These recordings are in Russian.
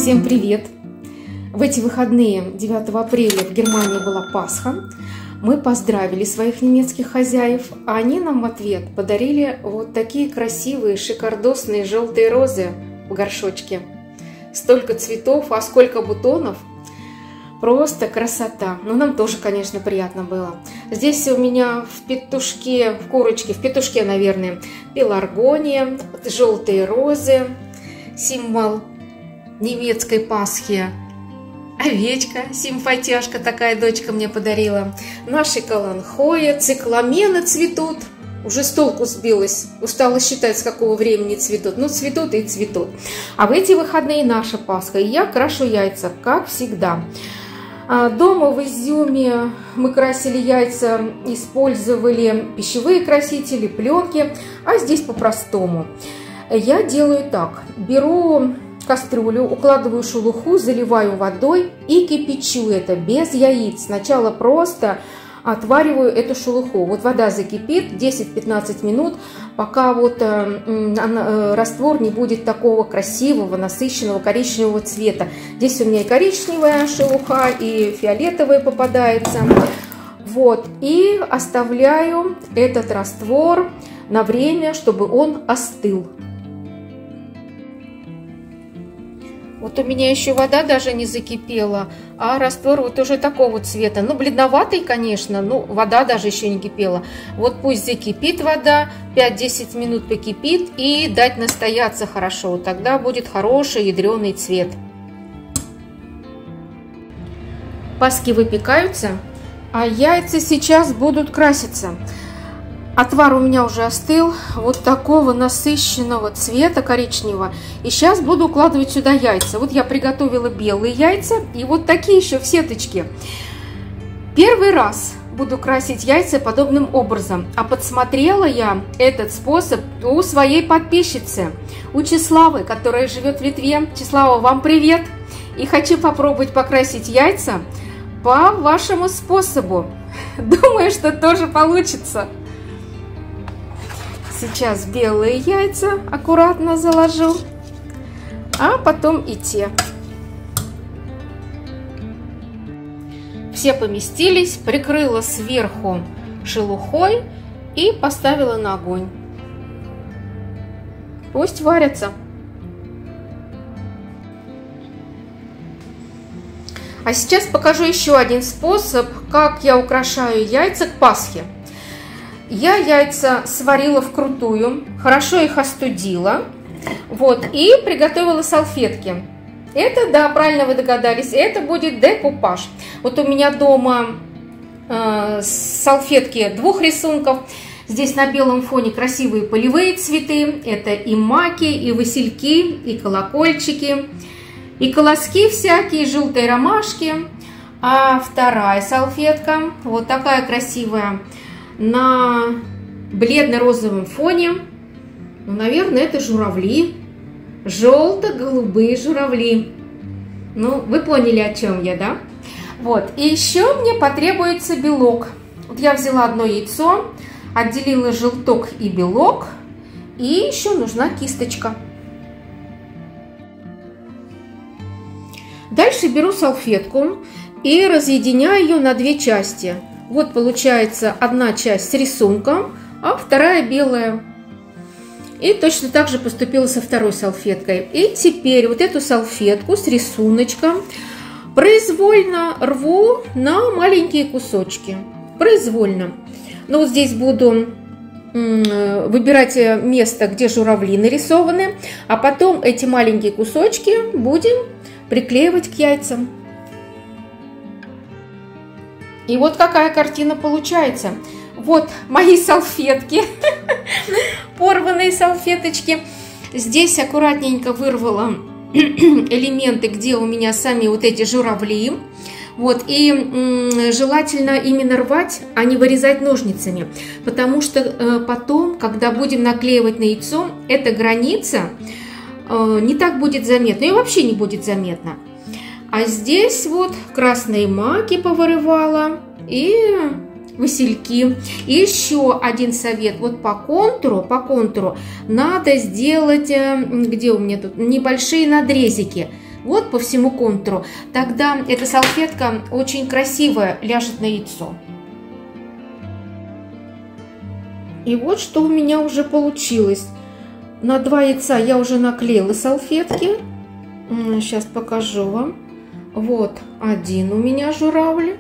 Всем привет! В эти выходные 9 апреля в Германии была Пасха. Мы поздравили своих немецких хозяев, а они нам в ответ подарили вот такие красивые, шикардосные желтые розы в горшочке. Столько цветов, а сколько бутонов! Просто красота! Но нам тоже, конечно, приятно было. Здесь у меня в петушке, в петушке, наверное, пеларгония, желтые розы, символ немецкой Пасхи. Овечка, симпатяшка такая дочка мне подарила. Наши каланхоя, цикламены цветут. Уже с толку сбилась, устала считать, с какого времени цветут. Ну, цветут и цветут. А в эти выходные наша Пасха. И я крашу яйца, как всегда. Дома в Изюме мы красили яйца, использовали пищевые красители, пленки. А здесь по-простому. Я делаю так. Беру кастрюлю, укладываю шелуху, заливаю водой и кипячу это без яиц. Сначала просто отвариваю эту шелуху. Вот вода закипит 10-15 минут, пока вот раствор не будет такого красивого, насыщенного коричневого цвета. Здесь у меня и коричневая шелуха, и фиолетовая попадается. Вот. И оставляю этот раствор на время, чтобы он остыл. Вот у меня еще вода даже не закипела, а раствор вот уже такого цвета. Ну, бледноватый, конечно, но вода даже еще не кипела. Вот пусть закипит вода, 5-10 минут покипит и дать настояться хорошо. Тогда будет хороший ядреный цвет. Паски выпекаются, а яйца сейчас будут краситься. Отвар у меня уже остыл, вот такого насыщенного цвета коричневого. И сейчас буду укладывать сюда яйца. Вот я приготовила белые яйца и вот такие еще в сеточке. Первый раз буду красить яйца подобным образом. А подсмотрела я этот способ у своей подписчицы, у Числавы, которая живет в Литве. Числава, вам привет! И хочу попробовать покрасить яйца по вашему способу. Думаю, что тоже получится. Сейчас белые яйца аккуратно заложу, а потом и те. Все поместились, прикрыла сверху шелухой и поставила на огонь. Пусть варятся. А сейчас покажу еще один способ, как я украшаю яйца к Пасхе. Я яйца сварила вкрутую, хорошо их остудила, вот, и приготовила салфетки. Это, да, правильно вы догадались, это будет декупаж. Вот у меня дома салфетки двух рисунков. Здесь на белом фоне красивые полевые цветы. Это и маки, и васильки, и колокольчики, и колоски всякие, и желтые ромашки. А вторая салфетка, вот такая красивая, на бледно-розовом фоне, ну, наверное, это журавли, желто-голубые журавли. Ну, вы поняли, о чем я, да? Вот, и еще мне потребуется белок. Вот я взяла одно яйцо, отделила желток и белок, и еще нужна кисточка. Дальше беру салфетку и разъединяю ее на две части. Вот получается одна часть с рисунком, а вторая белая. И точно так же поступила со второй салфеткой. И теперь вот эту салфетку с рисуночком произвольно рву на маленькие кусочки. Произвольно. Но вот здесь буду выбирать место, где журавли нарисованы, а потом эти маленькие кусочки будем приклеивать к яйцам. И вот какая картина получается. Вот мои салфетки, порванные салфеточки. Здесь аккуратненько вырвала элементы, где у меня сами вот эти журавли. Вот, и желательно именно рвать, а не вырезать ножницами. Потому что потом, когда будем наклеивать на яйцо, эта граница не так будет заметна. И вообще не будет заметна. А здесь вот красные маки повырывала и васильки. И еще один совет. Вот по контуру надо сделать, где у меня тут, небольшие надрезики. вот по всему контуру, тогда эта салфетка очень красиво ляжет на яйцо. И вот что у меня уже получилось. На 2 яйца я уже наклеила салфетки. Сейчас покажу вам. Вот один у меня журавль,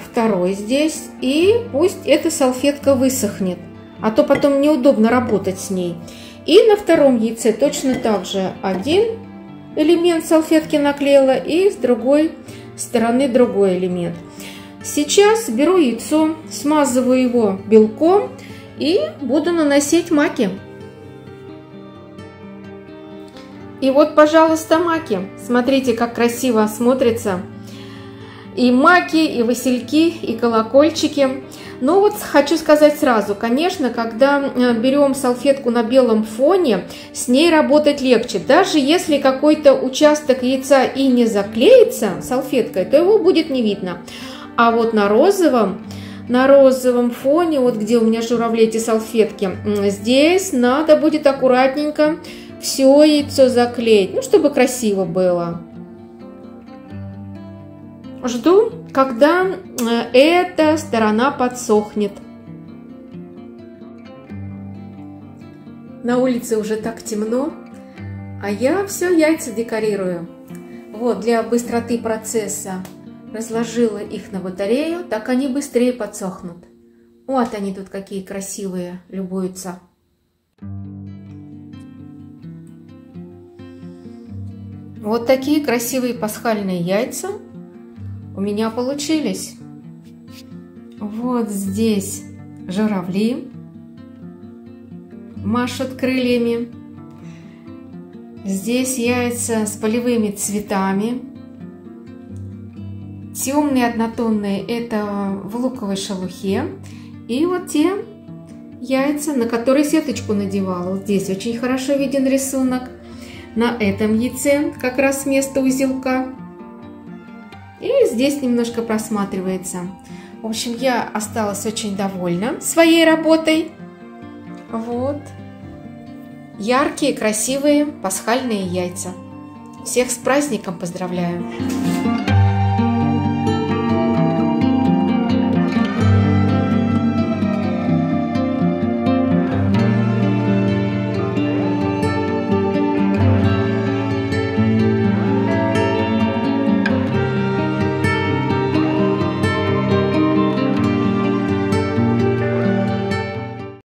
второй здесь. И пусть эта салфетка высохнет, а то потом неудобно работать с ней. И на втором яйце точно так же один элемент салфетки наклеила, и с другой стороны другой элемент. Сейчас беру яйцо, смазываю его белком и буду наносить маки. И вот, пожалуйста, маки. Смотрите, как красиво смотрится. И маки, и васильки, и колокольчики. Но вот хочу сказать сразу, конечно, когда берем салфетку на белом фоне, с ней работать легче. Даже если какой-то участок яйца и не заклеится салфеткой, то его будет не видно. А вот на розовом фоне, вот где у меня журавли, эти салфетки, здесь надо будет аккуратненько все яйцо заклеить, ну, чтобы красиво было. Жду, когда эта сторона подсохнет. На улице уже так темно, а я все яйца декорирую. Вот, для быстроты процесса разложила их на батарею, так они быстрее подсохнут. Вот они тут какие красивые, любуются. Вот такие красивые пасхальные яйца у меня получились. Вот здесь журавли машут крыльями. Здесь яйца с полевыми цветами. Темные однотонные — это в луковой шелухе. И вот те яйца, на которые сеточку надевала. Вот здесь очень хорошо виден рисунок. На этом яйце как раз место узелка. И здесь немножко просматривается. В общем, я осталась очень довольна своей работой. Вот. Яркие, красивые пасхальные яйца. Всех с праздником поздравляю!